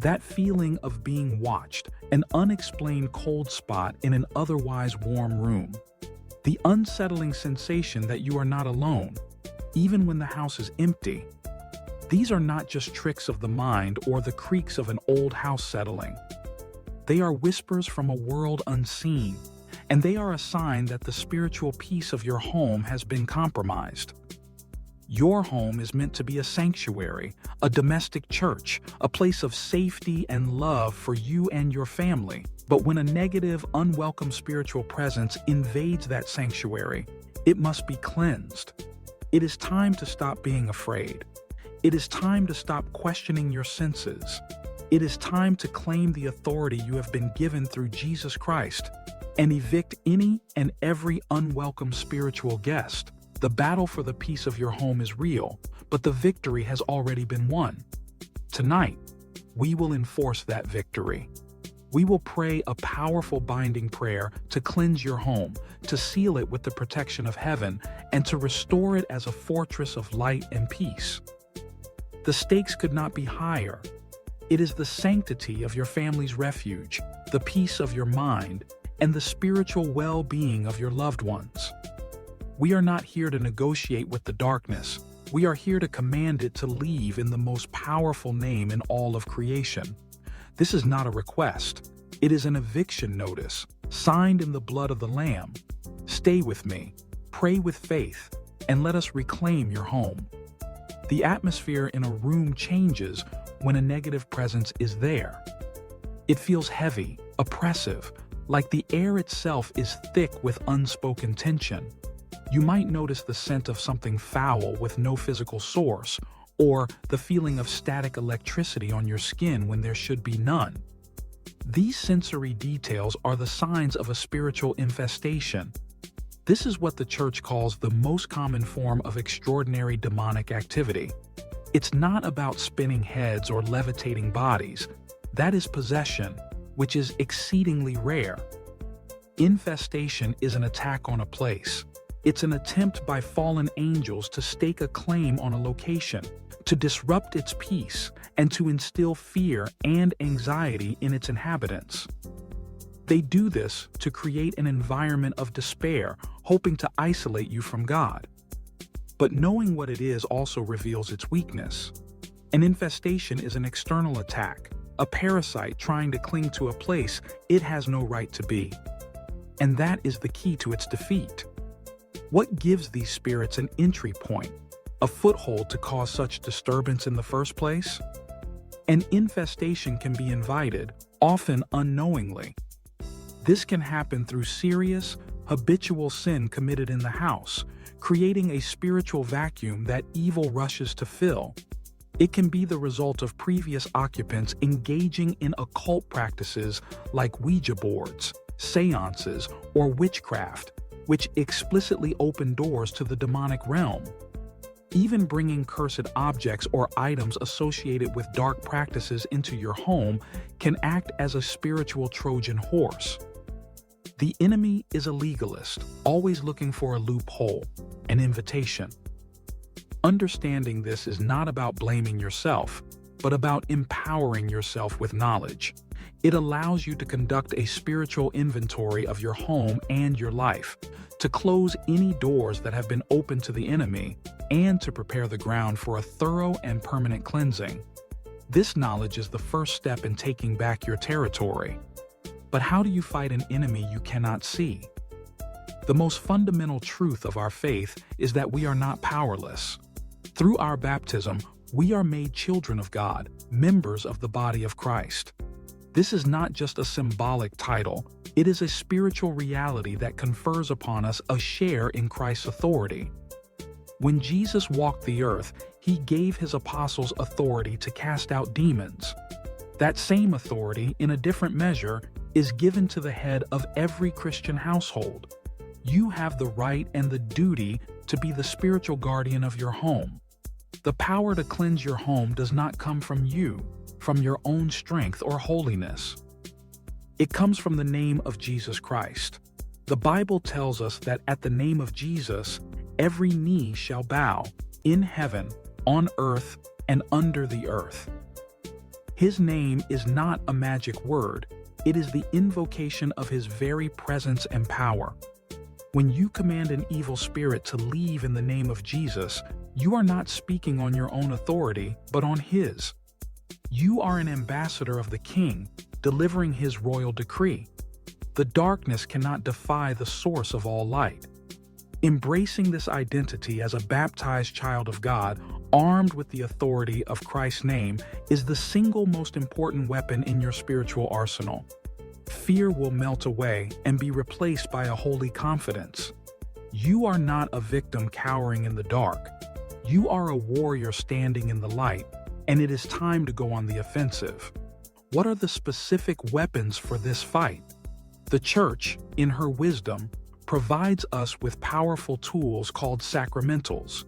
That feeling of being watched, an unexplained cold spot in an otherwise warm room. The unsettling sensation that you are not alone, even when the house is empty. These are not just tricks of the mind or the creaks of an old house settling. They are whispers from a world unseen, and they are a sign that the spiritual peace of your home has been compromised. Your home is meant to be a sanctuary, a domestic church, a place of safety and love for you and your family. But when a negative, unwelcome spiritual presence invades that sanctuary, it must be cleansed. It is time to stop being afraid. It is time to stop questioning your senses. It is time to claim the authority you have been given through Jesus Christ and evict any and every unwelcome spiritual guest. The battle for the peace of your home is real, but the victory has already been won. Tonight, we will enforce that victory. We will pray a powerful binding prayer to cleanse your home, to seal it with the protection of heaven, and to restore it as a fortress of light and peace. The stakes could not be higher. It is the sanctity of your family's refuge, the peace of your mind, and the spiritual well-being of your loved ones. We are not here to negotiate with the darkness. We are here to command it to leave in the most powerful name in all of creation. This is not a request. It is an eviction notice, signed in the blood of the Lamb. Stay with me, pray with faith, and let us reclaim your home. The atmosphere in a room changes when a negative presence is there. It feels heavy, oppressive, like the air itself is thick with unspoken tension. You might notice the scent of something foul with no physical source, or the feeling of static electricity on your skin when there should be none. These sensory details are the signs of a spiritual infestation. This is what the church calls the most common form of extraordinary demonic activity. It's not about spinning heads or levitating bodies. That is possession, which is exceedingly rare. Infestation is an attack on a place. It's an attempt by fallen angels to stake a claim on a location, to disrupt its peace, and to instill fear and anxiety in its inhabitants. They do this to create an environment of despair, hoping to isolate you from God. But knowing what it is also reveals its weakness. An infestation is an external attack, a parasite trying to cling to a place it has no right to be. And that is the key to its defeat. What gives these spirits an entry point, a foothold to cause such disturbance in the first place? An infestation can be invited, often unknowingly. This can happen through serious, habitual sin committed in the house, creating a spiritual vacuum that evil rushes to fill. It can be the result of previous occupants engaging in occult practices like Ouija boards, seances, or witchcraft, which explicitly open doors to the demonic realm. Even bringing cursed objects or items associated with dark practices into your home can act as a spiritual Trojan horse. The enemy is a legalist, always looking for a loophole, an invitation. Understanding this is not about blaming yourself, but about empowering yourself with knowledge. It allows you to conduct a spiritual inventory of your home and your life, to close any doors that have been open to the enemy, and to prepare the ground for a thorough and permanent cleansing. This knowledge is the first step in taking back your territory. But how do you fight an enemy you cannot see? The most fundamental truth of our faith is that we are not powerless. Through our baptism, we are made children of God, members of the body of Christ. This is not just a symbolic title, it is a spiritual reality that confers upon us a share in Christ's authority. When Jesus walked the earth, he gave his apostles authority to cast out demons. That same authority, in a different measure, is given to the head of every Christian household. You have the right and the duty to be the spiritual guardian of your home. The power to cleanse your home does not come from you, from your own strength or holiness. It comes from the name of Jesus Christ. The Bible tells us that at the name of Jesus, every knee shall bow, in heaven, on earth, and under the earth. His name is not a magic word. It is the invocation of His very presence and power. When you command an evil spirit to leave in the name of Jesus, you are not speaking on your own authority, but on His. You are an ambassador of the King, delivering His royal decree. The darkness cannot defy the source of all light. Embracing this identity as a baptized child of God, armed with the authority of Christ's name, is the single most important weapon in your spiritual arsenal. Fear will melt away and be replaced by a holy confidence. You are not a victim cowering in the dark. You are a warrior standing in the light, and it is time to go on the offensive. What are the specific weapons for this fight? The Church, in her wisdom, provides us with powerful tools called sacramentals.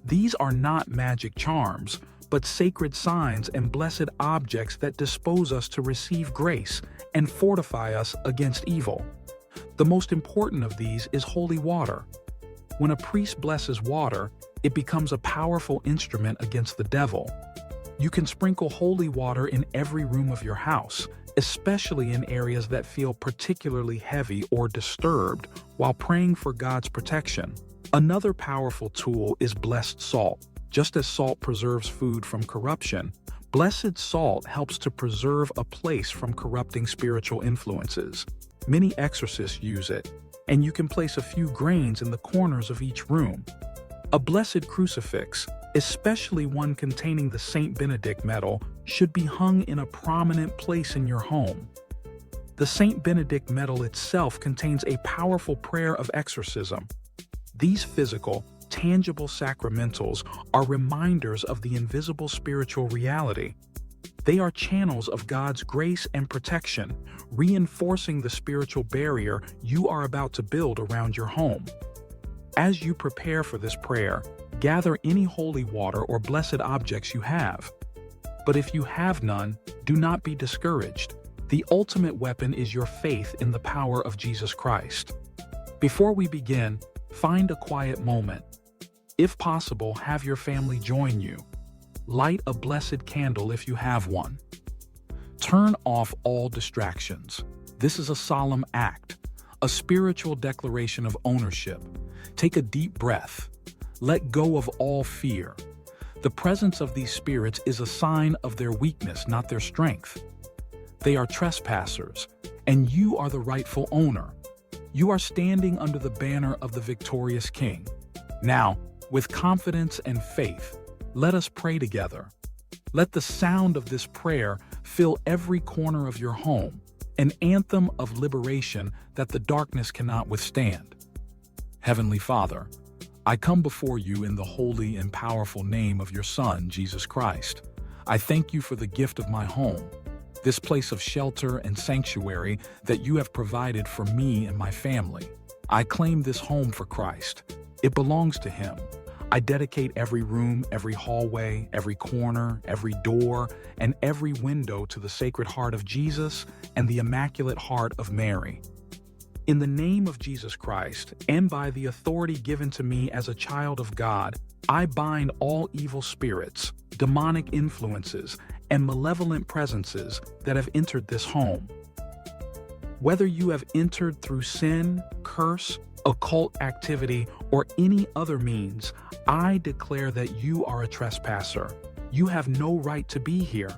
These are not magic charms, but sacred signs and blessed objects that dispose us to receive grace and fortify us against evil. The most important of these is holy water. When a priest blesses water, it becomes a powerful instrument against the devil. You can sprinkle holy water in every room of your house, especially in areas that feel particularly heavy or disturbed, while praying for God's protection. Another powerful tool is blessed salt. Just as salt preserves food from corruption, blessed salt helps to preserve a place from corrupting spiritual influences. Many exorcists use it, and you can place a few grains in the corners of each room. A blessed crucifix, especially one containing the Saint Benedict medal, should be hung in a prominent place in your home. The Saint Benedict medal itself contains a powerful prayer of exorcism. These physical, tangible sacramentals are reminders of the invisible spiritual reality. They are channels of God's grace and protection, reinforcing the spiritual barrier you are about to build around your home. As you prepare for this prayer, gather any holy water or blessed objects you have. But if you have none, do not be discouraged. The ultimate weapon is your faith in the power of Jesus Christ. Before we begin, find a quiet moment. If possible, have your family join you. Light a blessed candle if you have one. Turn off all distractions. This is a solemn act, a spiritual declaration of ownership. Take a deep breath. Let go of all fear. The presence of these spirits is a sign of their weakness, not their strength. They are trespassers, and you are the rightful owner. You are standing under the banner of the victorious King. Now, with confidence and faith, let us pray together. Let the sound of this prayer fill every corner of your home, an anthem of liberation that the darkness cannot withstand. Heavenly Father, I come before you in the holy and powerful name of your Son, Jesus Christ. I thank you for the gift of my home, this place of shelter and sanctuary that you have provided for me and my family. I claim this home for Christ. It belongs to Him. I dedicate every room, every hallway, every corner, every door, and every window to the Sacred Heart of Jesus and the Immaculate Heart of Mary. In the name of Jesus Christ, and by the authority given to me as a child of God, I bind all evil spirits, demonic influences, and malevolent presences that have entered this home. Whether you have entered through sin, curse, occult activity, or any other means, I declare that you are a trespasser. You have no right to be here.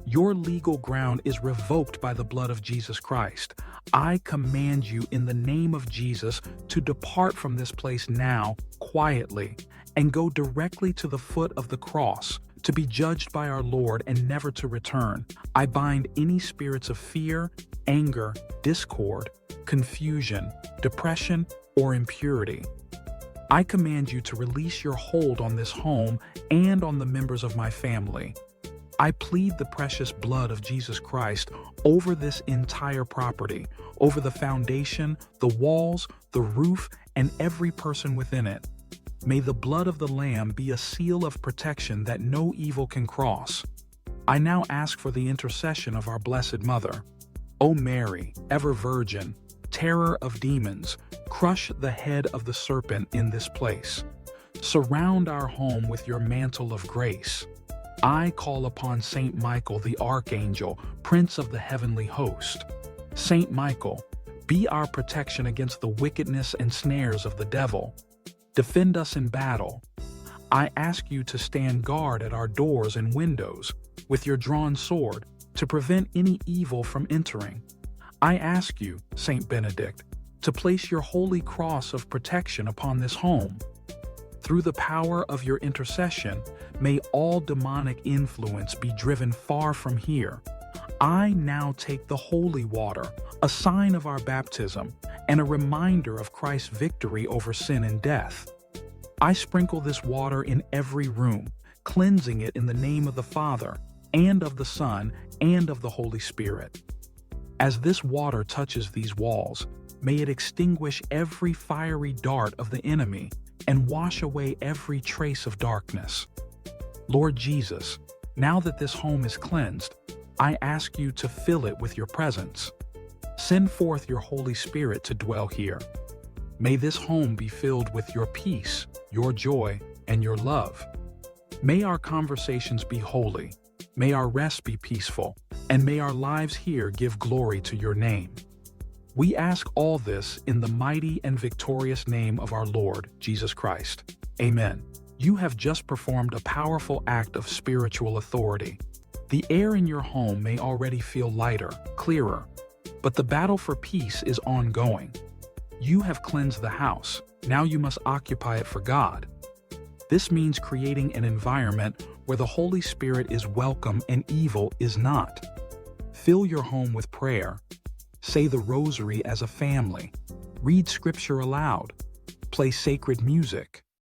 Your legal ground is revoked by the blood of Jesus Christ. I command you in the name of Jesus to depart from this place now, quietly, and go directly to the foot of the cross, to be judged by our Lord and never to return. I bind any spirits of fear, anger, discord, confusion, depression, or impurity. I command you to release your hold on this home and on the members of my family. I plead the precious blood of Jesus Christ over this entire property, over the foundation, the walls, the roof, and every person within it. May the blood of the Lamb be a seal of protection that no evil can cross. I now ask for the intercession of our Blessed Mother. O Mary, ever Virgin, terror of demons, crush the head of the serpent in this place. Surround our home with your mantle of grace. I call upon Saint Michael the Archangel, Prince of the heavenly host. Saint Michael, be our protection against the wickedness and snares of the devil. Defend us in battle. I ask you to stand guard at our doors and windows with your drawn sword to prevent any evil from entering. I ask you, Saint Benedict, to place your holy cross of protection upon this home. Through the power of your intercession, may all demonic influence be driven far from here. I now take the holy water, a sign of our baptism, and a reminder of Christ's victory over sin and death. I sprinkle this water in every room, cleansing it in the name of the Father, and of the Son, and of the Holy Spirit. As this water touches these walls, may it extinguish every fiery dart of the enemy and wash away every trace of darkness. Lord Jesus, now that this home is cleansed, I ask you to fill it with your presence. Send forth your Holy Spirit to dwell here. May this home be filled with your peace, your joy, and your love. May our conversations be holy, may our rest be peaceful, and may our lives here give glory to your name. We ask all this in the mighty and victorious name of our Lord, Jesus Christ. Amen. You have just performed a powerful act of spiritual authority. The air in your home may already feel lighter, clearer, but the battle for peace is ongoing. You have cleansed the house. Now you must occupy it for God. This means creating an environment where the Holy Spirit is welcome and evil is not. Fill your home with prayer. Say the rosary as a family. Read scripture aloud. Play sacred music.